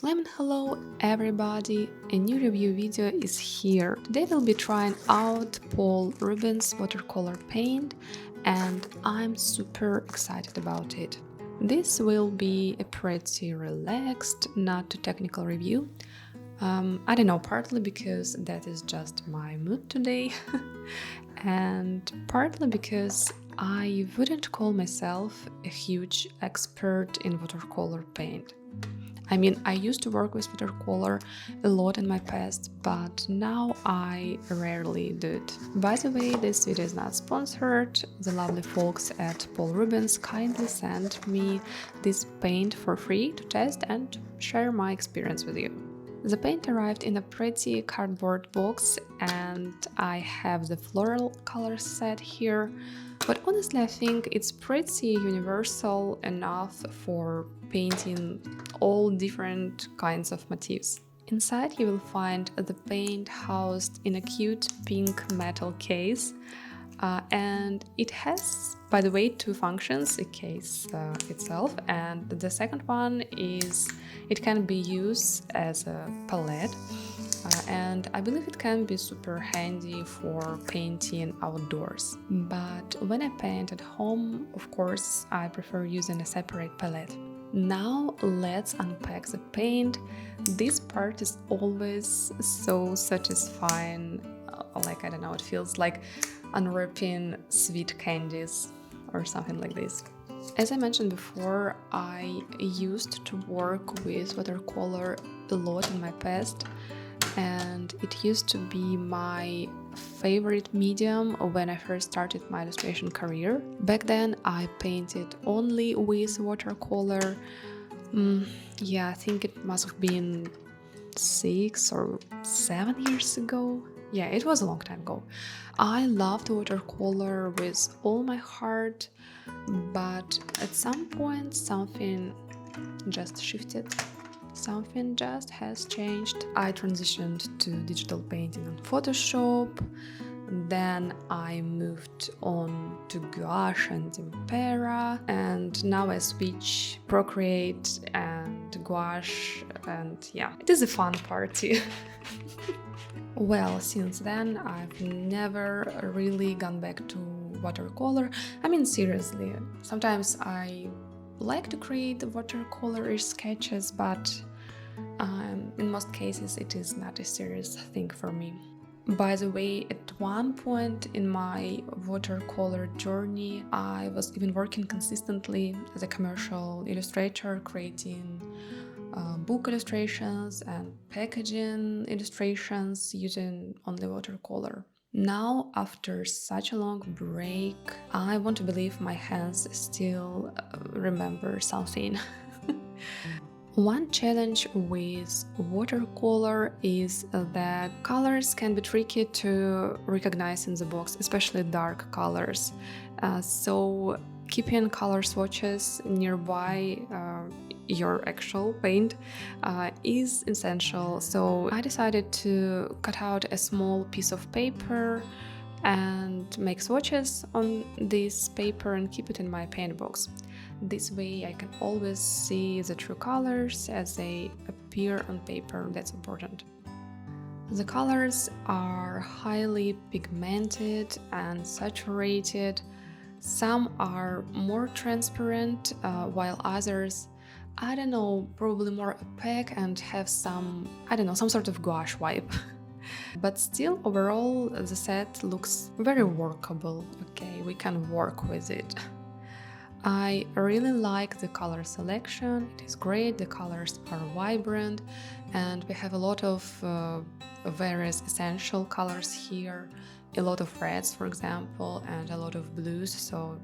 Flamin' hello everybody, a new review video is here. Today we'll be trying out PAUL Rubens watercolor paint and I'm super excited about it. This will be a pretty relaxed, not too technical review. I don't know, partly because that is just my mood today and partly because I wouldn't call myself a huge expert in watercolor paint. I mean, I used to work with watercolor a lot in my past, but now I rarely do it. By the way, this video is not sponsored. The lovely folks at PAUL Rubens kindly sent me this paint for free to test and share my experience with you. The paint arrived in a pretty cardboard box and I have the Floral color set here, but honestly I think it's pretty universal enough for painting all different kinds of motifs. Inside you will find the paint housed in a cute pink metal case. And it has, by the way, two functions, a case itself, and the second one is it can be used as a palette, and I believe it can be super handy for painting outdoors. But when I paint at home, of course, I prefer using a separate palette. Now let's unpack the paint. This part is always so satisfying, like I don't know, it feels like unwrapping sweet candies or something like this. As I mentioned before, I used to work with watercolor a lot in my past, and it used to be my favorite medium when I first started my illustration career. Back then I painted only with watercolor. Yeah, I think it must have been 6 or 7 years ago. Yeah, it was a long time ago. I loved watercolor with all my heart, but at some point something just shifted. Something just has changed. I transitioned to digital painting on Photoshop, then I moved on to gouache and tempera, and now I switch Procreate and gouache, and yeah, it is a fun party. Well, since then I've never really gone back to watercolor. I mean, seriously, sometimes I like to create watercolor sketches, but in most cases it is not a serious thing for me. By the way, at one point in my watercolor journey, I was even working consistently as a commercial illustrator, creating book illustrations and packaging illustrations using only watercolor. Now, after such a long break, I want to believe my hands still remember something. One challenge with watercolor is that colors can be tricky to recognize in the box, especially dark colors. So keeping color swatches nearby your actual paint is essential. So I decided to cut out a small piece of paper and make swatches on this paper and keep it in my paint box. This way I can always see the true colors as they appear on paper. That's important. The colors are highly pigmented and saturated. Some are more transparent, while others, I don't know, probably more opaque and have some, I don't know, some sort of gouache vibe. But still, overall, the set looks very workable. Okay, we can work with it. I really like the color selection, it is great, the colors are vibrant, and we have a lot of various essential colors here, a lot of reds, for example, and a lot of blues, so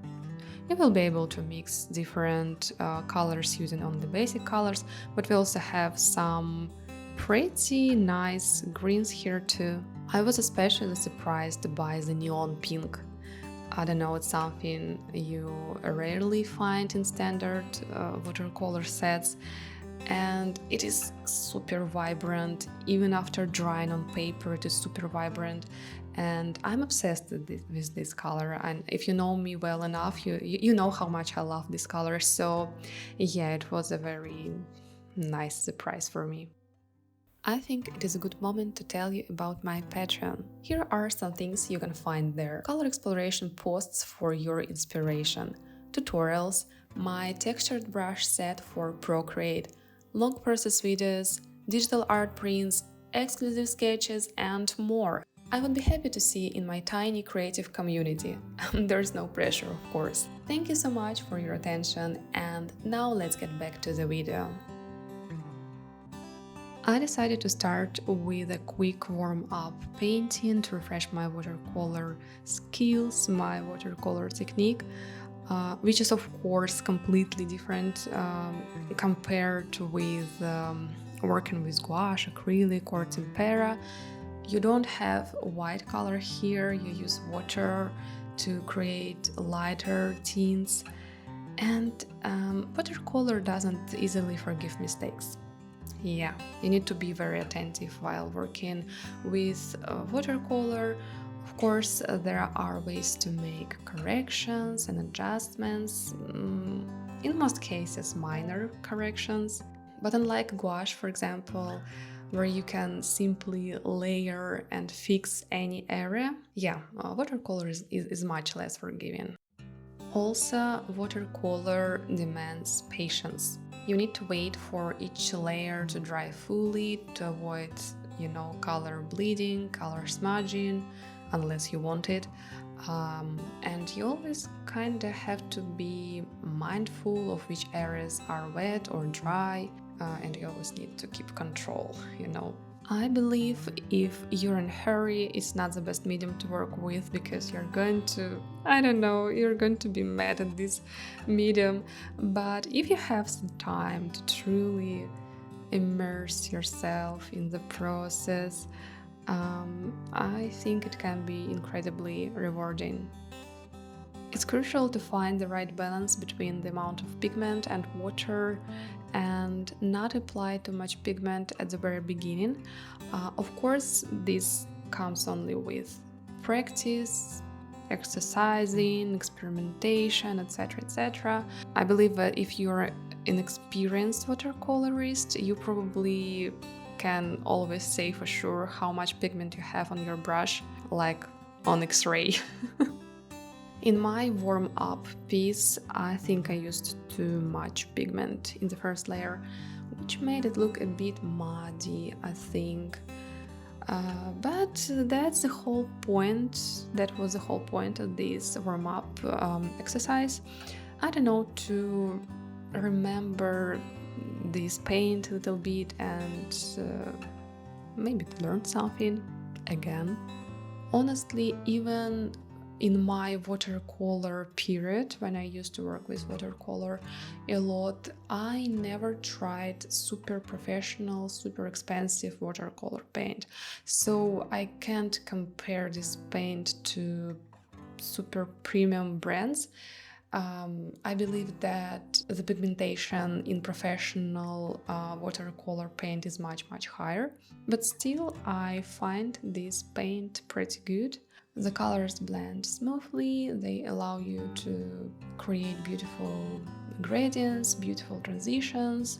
you will be able to mix different colors using only the basic colors, but we also have some pretty nice greens here too. I was especially surprised by the neon pink. I don't know, it's something you rarely find in standard watercolor sets, and it is super vibrant. Even after drying on paper, it is super vibrant, and I'm obsessed with this color. And if you know me well enough, you know how much I love this color. So yeah, it was a very nice surprise for me. I think it is a good moment to tell you about my Patreon. Here are some things you can find there. Color exploration posts for your inspiration, tutorials, my textured brush set for Procreate, long process videos, digital art prints, exclusive sketches, and more. I would be happy to see you in my tiny creative community. There's no pressure, of course. Thank you so much for your attention, and now let's get back to the video. I decided to start with a quick warm-up painting to refresh my watercolor skills, my watercolor technique, which is of course completely different compared with working with gouache, acrylic or tempera. You don't have white color here, you use water to create lighter tints, and watercolor doesn't easily forgive mistakes. Yeah, you need to be very attentive while working with watercolor. Of course, there are ways to make corrections and adjustments, in most cases minor corrections. But unlike gouache, for example, where you can simply layer and fix any area, watercolor is much less forgiving. Also, watercolor demands patience. You need to wait for each layer to dry fully to avoid, color bleeding, color smudging, unless you want it. And you always kind of have to be mindful of which areas are wet or dry, and you always need to keep control. I believe if you're in a hurry, it's not the best medium to work with, because you're going to be mad at this medium. But if you have some time to truly immerse yourself in the process, I think it can be incredibly rewarding. It's crucial to find the right balance between the amount of pigment and water, and not apply too much pigment at the very beginning. Of course, this comes only with practice, exercising, experimentation, etc. etc. I believe that if you're an inexperienced watercolorist, you probably can always say for sure how much pigment you have on your brush, like on X-ray. In my warm-up piece, I think I used too much pigment in the first layer, which made it look a bit muddy, I think. But that's the whole point. That was the whole point of this warm-up exercise. I don't know, to remember this paint a little bit and maybe to learn something again. Honestly, even in my watercolor period, when I used to work with watercolor a lot, I never tried super professional, super expensive watercolor paint. So I can't compare this paint to super premium brands. I believe that the pigmentation in professional watercolor paint is much higher, but still I find this paint pretty good. The colors blend smoothly, they allow you to create beautiful gradients, beautiful transitions,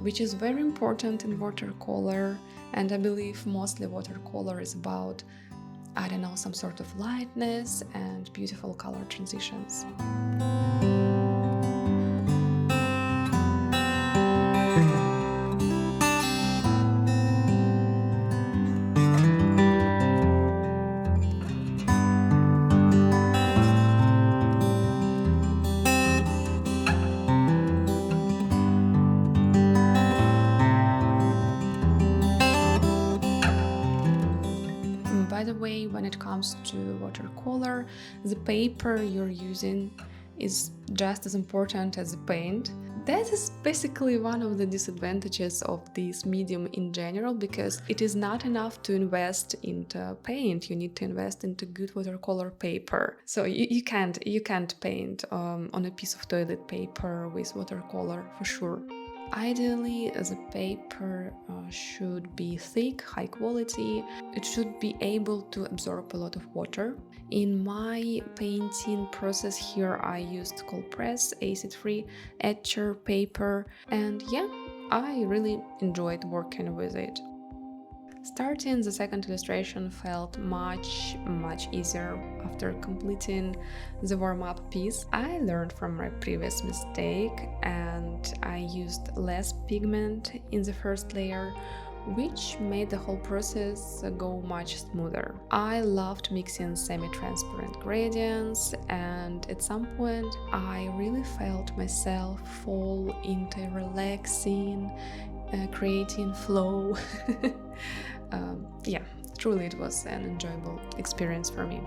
which is very important in watercolor, and I believe mostly watercolor is about, some sort of lightness and beautiful color transitions. By the way, when it comes to watercolor, the paper you're using is just as important as the paint. That is basically one of the disadvantages of this medium in general, because it is not enough to invest into paint. You need to invest into good watercolor paper. So you can't paint on a piece of toilet paper with watercolor for sure. Ideally, the paper should be thick, high quality. It should be able to absorb a lot of water. In my painting process here, I used cold press, acid-free etcher paper, and I really enjoyed working with it. Starting the second illustration felt much easier after completing the warm-up piece. I learned from my previous mistake and I used less pigment in the first layer, which made the whole process go much smoother. I loved mixing semi-transparent gradients, and at some point I really felt myself fall into relaxing, creating flow. Yeah, truly it was an enjoyable experience for me.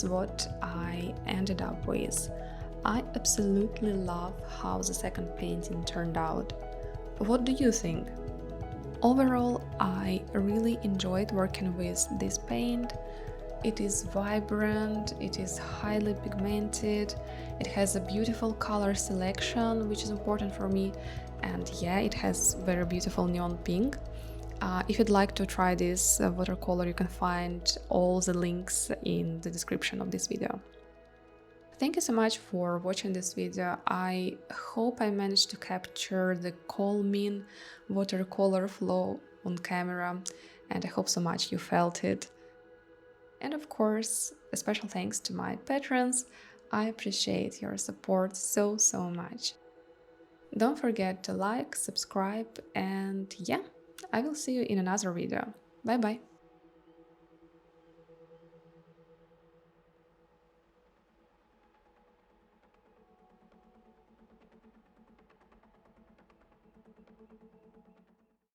What I ended up with. I absolutely love how the second painting turned out. What do you think? Overall, I really enjoyed working with this paint. It is vibrant, it is highly pigmented, it has a beautiful color selection, which is important for me, and yeah, it has very beautiful neon pink. If you'd like to try this watercolor, you can find all the links in the description of this video. Thank you so much for watching this video. I hope I managed to capture the calming watercolor flow on camera, and I hope so much you felt it. And of course, a special thanks to my patrons. I appreciate your support so much. Don't forget to like, subscribe, and yeah, I will see you in another video. Bye bye.